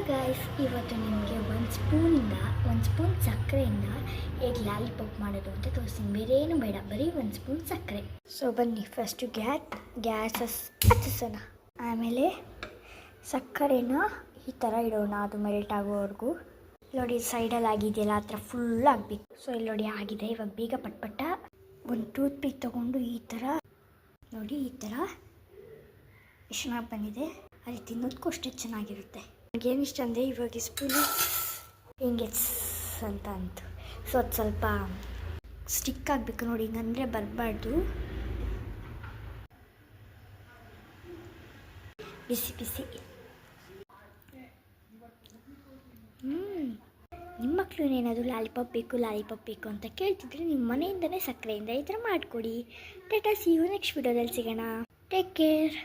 Guys, ಇವತ್ತು ನಿಮಗೆ ಒಂದು ಸ್ಪೂನ್ ಸಕ್ಕರೆಯಿಂದ ಹೇಗೆ ಲಾಲಿಪಾಪ್ ಮಾಡೋದು ಅಂತ ತೋರಿಸ್ತೀನಿ. ಬೇರೆ ಏನು ಬೇಡ, ಬರೀ ಒಂದು ಸ್ಪೂನ್ ಸಕ್ಕರೆ. ಸೊ ಬನ್ನಿ, ಫಸ್ಟು ಗ್ಯಾಸ್ ಹಚ್ಚಿಸೋಣ. ಆಮೇಲೆ ಸಕ್ಕರೆನ ಈ ಥರ ಇಡೋಣ, ಅದು ಮೆಲ್ಟ್ ಆಗೋವರೆಗೂ. ನೋಡಿ ಸೈಡಲ್ಲಿ ಆಗಿದೆಯಲ್ಲ, ಆ ಥರ ಫುಲ್ ಆಗಬೇಕು. ಸೊ ಇಲ್ಲಿ ನೋಡಿ ಆಗಿದೆ. ಇವಾಗ ಬೇಗ ಪಟ್ಪಟ್ಟ ಒಂದು ಟೂತ್ ಪಿಕ್ ತೊಗೊಂಡು ಈ ಥರ ನೋಡಿ, ಈ ಥರ ಎಷ್ಟು ಚೆನ್ನಾಗಿ ಬಂದಿದೆ. ಅಲ್ಲಿ ತಿನ್ನೋದಕ್ಕೂ ಅಷ್ಟೇ ಚೆನ್ನಾಗಿರುತ್ತೆ. ನನಗೇನಿಷ್ಟ ಅಂದರೆ ಇವಾಗ ಸ್ಪೂನು ಹಿಂಗೆ ಅಂತ ಅಂತು. ಸೊ ಅದು ಸ್ವಲ್ಪ ಸ್ಟಿಕ್ ಆಗಬೇಕು ನೋಡಿ, ಹಿಂಗಂದರೆ ಬರಬಾರ್ದು. ಬಿಸಿ ಬಿಸಿ. ನಿಮ್ಮ ಮಕ್ಕಳು ಏನಾದರೂ ಲಾಲಿಪಾಪ್ ಬೇಕು ಅಂತ ಕೇಳ್ತಿದ್ರೆ ನಿಮ್ಮ ಮನೆಯಿಂದನೇ ಸಕ್ಕರೆಯಿಂದ ಈ ಥರ ಮಾಡಿಕೊಡಿ. ಟಾಟಾ, ಸಿ ಯು ನೆಕ್ಸ್ಟ್ ವಿಡಿಯೋದಲ್ಲಿ ಸಿಗೋಣ. Take care.